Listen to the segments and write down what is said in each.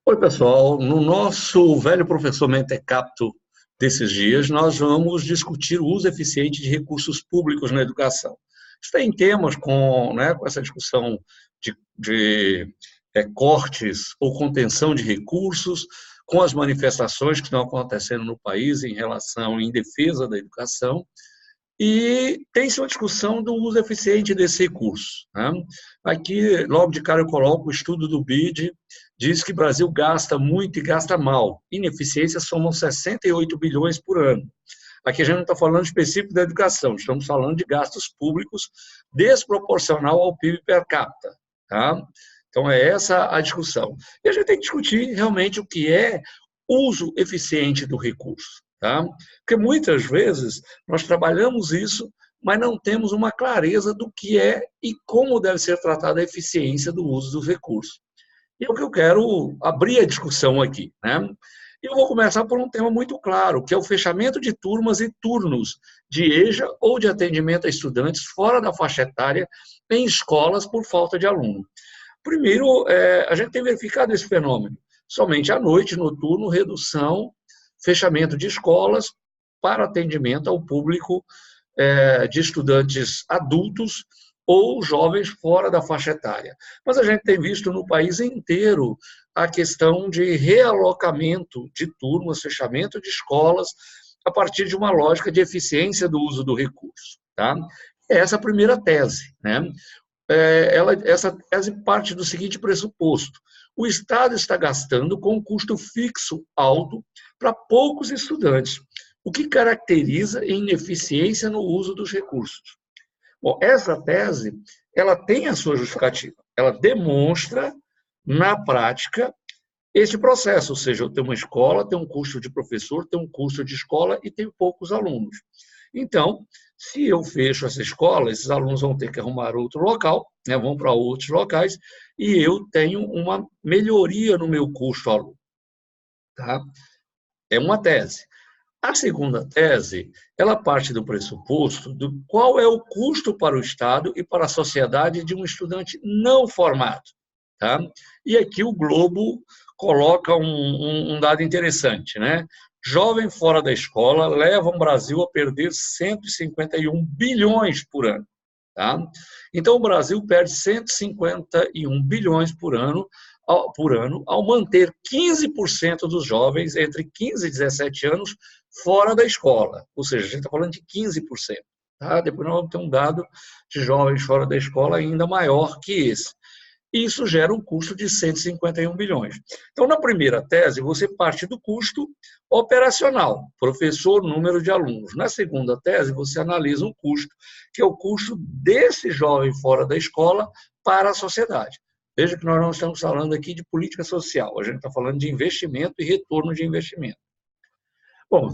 Oi, pessoal. No nosso velho professor Mentecapto desses dias, nós vamos discutir o uso eficiente de recursos públicos na educação. Tem temas com essa discussão de cortes ou contenção de recursos, com as manifestações que estão acontecendo no país em defesa da educação, e tem-se uma discussão do uso eficiente desse recurso, né? Aqui, logo de cara, eu coloco o estudo do BID, diz que o Brasil gasta muito e gasta mal. Ineficiências somam 68 bilhões por ano. Aqui a gente não está falando específico da educação, estamos falando de gastos públicos desproporcional ao PIB per capita. Tá? Então, é essa a discussão. E a gente tem que discutir realmente o que é uso eficiente do recurso. Tá? Porque muitas vezes nós trabalhamos isso, mas não temos uma clareza do que é e como deve ser tratada a eficiência do uso dos recursos. E é o que eu quero abrir a discussão aqui, né? Eu vou começar por um tema muito claro, que é o fechamento de turmas e turnos de EJA ou de atendimento a estudantes fora da faixa etária em escolas por falta de aluno. Primeiro, a gente tem verificado esse fenômeno. Somente à noite, noturno, redução, fechamento de escolas para atendimento ao público de estudantes adultos ou jovens fora da faixa etária. Mas a gente tem visto no país inteiro a questão de realocamento de turmas, fechamento de escolas, a partir de uma lógica de eficiência do uso do recurso. Tá? Essa é a primeira tese, né? Essa tese parte do seguinte pressuposto: o Estado está gastando com um custo fixo alto para poucos estudantes, o que caracteriza a ineficiência no uso dos recursos. Bom, essa tese, ela tem a sua justificativa, ela demonstra, na prática, este processo, ou seja, eu tenho uma escola, tenho um custo de professor, tenho um custo de escola e tenho poucos alunos. Então, se eu fecho essa escola, esses alunos vão ter que arrumar outro local, né, vão para outros locais, e eu tenho uma melhoria no meu custo aluno. Tá? É uma tese. A segunda tese, ela parte do pressuposto do qual é o custo para o Estado e para a sociedade de um estudante não formado. Tá? E aqui o Globo coloca um dado interessante, né? Jovem fora da escola leva o Brasil a perder 151 bilhões por ano. Tá? Então, o Brasil perde 151 bilhões por ano ao manter 15% dos jovens entre 15 e 17 anos fora da escola. Ou seja, a gente está falando de 15%. Tá? Depois nós vamos ter um dado de jovens fora da escola ainda maior que esse. Isso gera um custo de 151 bilhões. Então, na primeira tese, você parte do custo operacional, professor, número de alunos. Na segunda tese, você analisa um custo, que é o custo desse jovem fora da escola para a sociedade. Veja que nós não estamos falando aqui de política social, a gente está falando de investimento e retorno de investimento. Bom,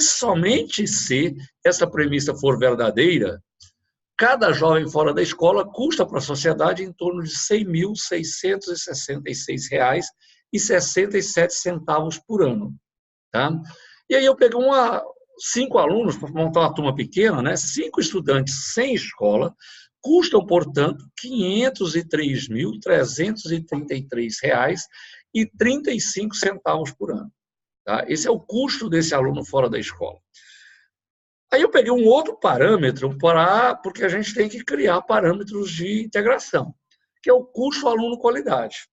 somente se essa premissa for verdadeira, cada jovem fora da escola custa para a sociedade em torno de R$ 6.666,67 por ano. Tá? E aí eu peguei 5 alunos para montar uma turma pequena, né? 5 estudantes sem escola, custam, portanto, R$ 503.333,35 por ano. Tá? Esse é o custo desse aluno fora da escola. Aí eu peguei um outro parâmetro, porque a gente tem que criar parâmetros de integração, que é o custo aluno-qualidade.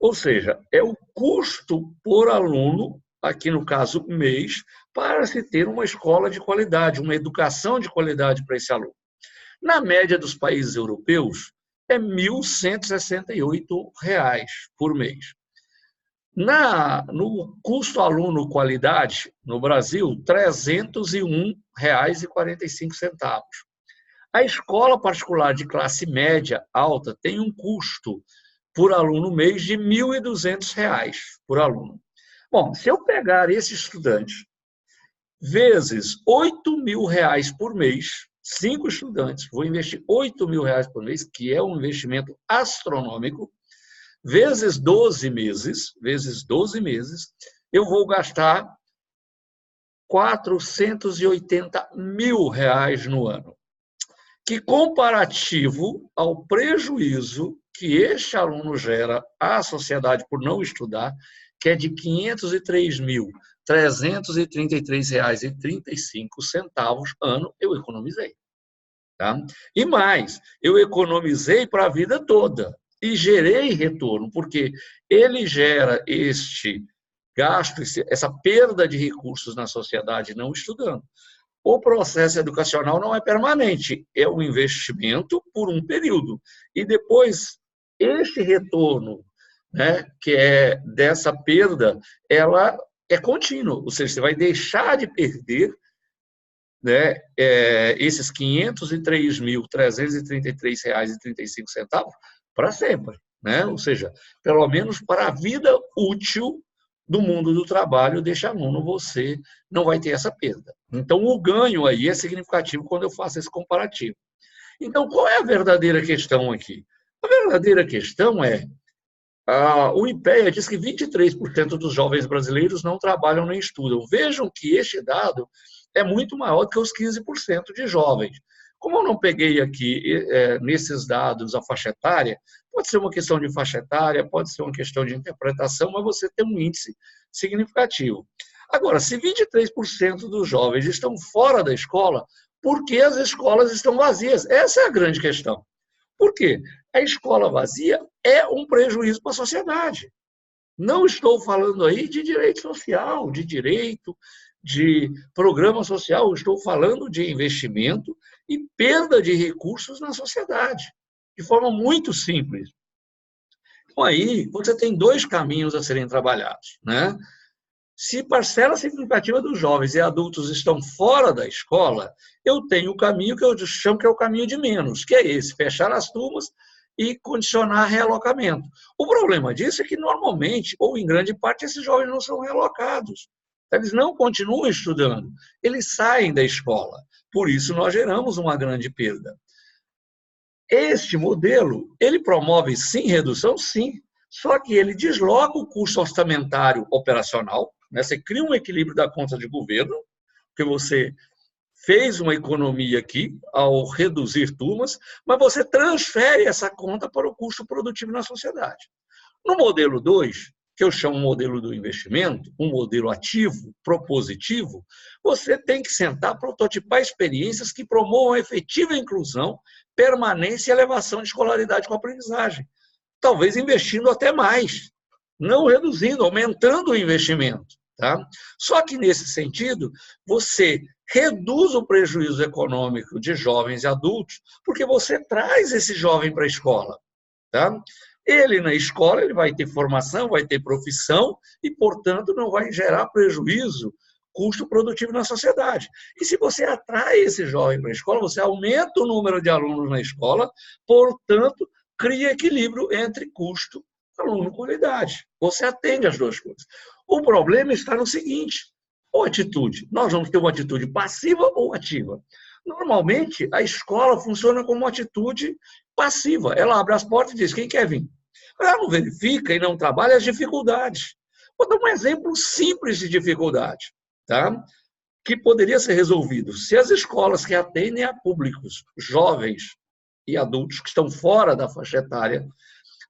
Ou seja, é o custo por aluno, aqui no caso mês, para se ter uma escola de qualidade, uma educação de qualidade para esse aluno. Na média dos países europeus, é R$ 1.168 por mês. No custo aluno-qualidade, no Brasil, R$ 301,45. A escola particular de classe média alta tem um custo por aluno mês de R$ 1.200 por aluno. Bom, se eu pegar esse estudante vezes R$ 8.000 por mês, 5 estudantes, vou investir R$ 8.000 por mês, que é um investimento astronômico, vezes 12 meses, eu vou gastar R$ 480 mil no ano. Que comparativo ao prejuízo que este aluno gera à sociedade por não estudar, que é de R$ 503.333,35 ano, eu economizei. Tá? E mais, eu economizei para a vida toda e gerei retorno, porque ele gera este gasto, essa perda de recursos na sociedade não estudando. O processo educacional não é permanente, é um investimento por um período. E depois, este retorno, né, que é dessa perda, ela é contínua, ou seja, você vai deixar de perder, né, esses R$ 503.333,35 para sempre, né? Ou seja, pelo menos para a vida útil do mundo do trabalho deste aluno, você não vai ter essa perda. Então, o ganho aí é significativo quando eu faço esse comparativo. Então, qual é a verdadeira questão aqui? A verdadeira questão é, o IPEA diz que 23% dos jovens brasileiros não trabalham nem estudam. Vejam que este dado é muito maior do que os 15% de jovens. Como eu não peguei aqui nesses dados a faixa etária, pode ser uma questão de faixa etária, pode ser uma questão de interpretação, mas você tem um índice significativo. Agora, se 23% dos jovens estão fora da escola, por que as escolas estão vazias? Essa é a grande questão. Por quê? A escola vazia é um prejuízo para a sociedade. Não estou falando aí de direito social, de direito, de programa social, estou falando de investimento e perda de recursos na sociedade, de forma muito simples. Então, aí, você tem dois caminhos a serem trabalhados, né? Se parcela significativa dos jovens e adultos estão fora da escola, eu tenho o caminho que eu chamo que é o caminho de menos, que é esse, fechar as turmas e condicionar realocamento. O problema disso é que, normalmente, ou em grande parte, esses jovens não são realocados. Eles não continuam estudando, eles saem da escola. Por isso, nós geramos uma grande perda. Este modelo, ele promove, sim, redução? Sim. Só que ele desloca o custo orçamentário operacional, né? Você cria um equilíbrio da conta de governo, porque você fez uma economia aqui ao reduzir turmas, mas você transfere essa conta para o custo produtivo na sociedade. No modelo 2, que eu chamo modelo do investimento, um modelo ativo, propositivo, você tem que sentar, prototipar experiências que promovam a efetiva inclusão, permanência e elevação de escolaridade com aprendizagem. Talvez investindo até mais, não reduzindo, aumentando o investimento. Tá? Só que, nesse sentido, você reduz o prejuízo econômico de jovens e adultos, porque você traz esse jovem para a escola. Tá? Ele, na escola, ele vai ter formação, vai ter profissão e, portanto, não vai gerar prejuízo, custo produtivo na sociedade. E se você atrai esse jovem para a escola, você aumenta o número de alunos na escola, portanto, cria equilíbrio entre custo, aluno e qualidade. Você atende as duas coisas. O problema está no seguinte, ou atitude. Nós vamos ter uma atitude passiva ou ativa. Normalmente, a escola funciona como uma atitude passiva. Ela abre as portas e diz, quem quer vir? Mas ela não verifica e não trabalha as dificuldades. Vou dar um exemplo simples de dificuldade, tá? Que poderia ser resolvido. Se as escolas que atendem a públicos jovens e adultos que estão fora da faixa etária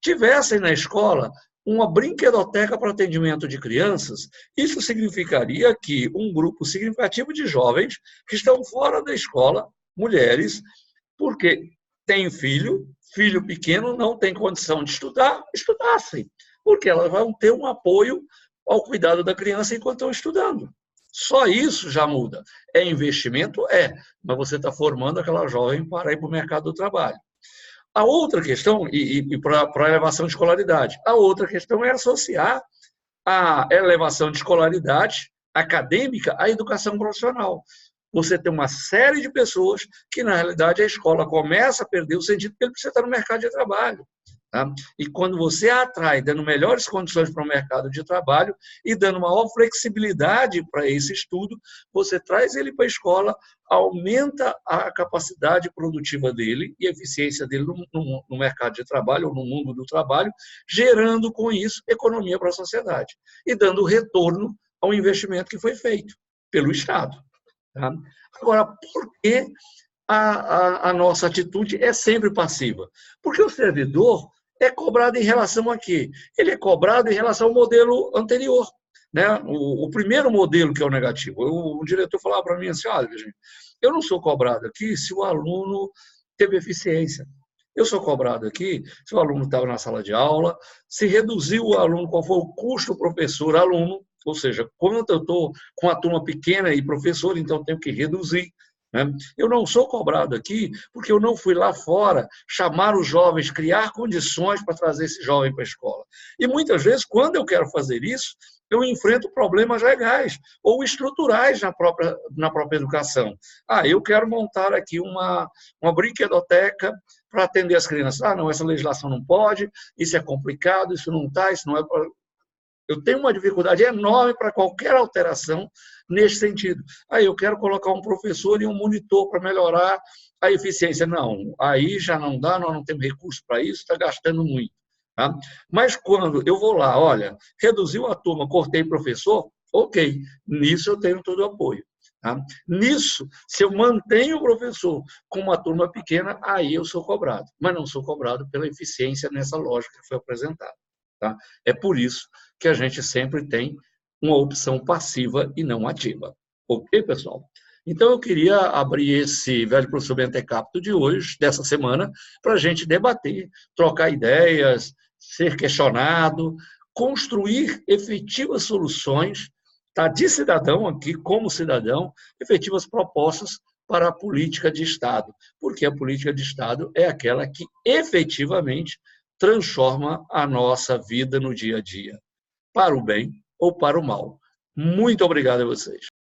tivessem na escola uma brinquedoteca para atendimento de crianças, isso significaria que um grupo significativo de jovens que estão fora da escola, mulheres, porque têm filho pequeno, não tem condição de estudar, estudassem, porque elas vão ter um apoio ao cuidado da criança enquanto estão estudando. Só isso já muda. É investimento? É, mas você está formando aquela jovem para ir para o mercado do trabalho. A outra questão, e para a elevação de escolaridade, a outra questão é associar a elevação de escolaridade acadêmica à educação profissional. Você tem uma série de pessoas que, na realidade, a escola começa a perder o sentido porque ele precisa estar no mercado de trabalho. Tá? E quando você atrai, dando melhores condições para o mercado de trabalho e dando maior flexibilidade para esse estudo, você traz ele para a escola, aumenta a capacidade produtiva dele e a eficiência dele no mercado de trabalho ou no mundo do trabalho, gerando com isso economia para a sociedade e dando retorno ao investimento que foi feito pelo Estado. Tá? Agora, por que a nossa atitude é sempre passiva? Porque o servidor é cobrado em relação a quê? Ele é cobrado em relação ao modelo anterior, né? O primeiro modelo que é o negativo. O diretor falava para mim assim, olha, gente, eu não sou cobrado aqui se o aluno teve eficiência. Eu sou cobrado aqui se o aluno estava na sala de aula, se reduziu o aluno, qual foi o custo professor-aluno, ou seja, como eu estou com a turma pequena e professor, então eu tenho que reduzir. Né? Eu não sou cobrado aqui porque eu não fui lá fora chamar os jovens, criar condições para trazer esse jovem para a escola. E muitas vezes, quando eu quero fazer isso, eu enfrento problemas legais ou estruturais na própria educação. Eu quero montar aqui uma brinquedoteca para atender as crianças. Não, essa legislação não pode, isso é complicado, isso não está, isso não é... Eu tenho uma dificuldade enorme para qualquer alteração nesse sentido. Eu quero colocar um professor e um monitor para melhorar a eficiência. Não, aí já não dá, nós não temos recurso para isso, está gastando muito. Tá? Mas quando eu vou lá, olha, reduziu a turma, cortei professor, ok, nisso eu tenho todo o apoio. Tá? Nisso, se eu mantenho o professor com uma turma pequena, aí eu sou cobrado, mas não sou cobrado pela eficiência nessa lógica que foi apresentada. Tá? É por isso que a gente sempre tem uma opção passiva e não ativa. Ok, pessoal? Então, eu queria abrir esse velho professor Mentecapto de hoje, dessa semana, para a gente debater, trocar ideias, ser questionado, construir efetivas soluções, tá, de cidadão aqui, como cidadão, efetivas propostas para a política de Estado, porque a política de Estado é aquela que efetivamente transforma a nossa vida no dia a dia, para o bem ou para o mal. Muito obrigado a vocês.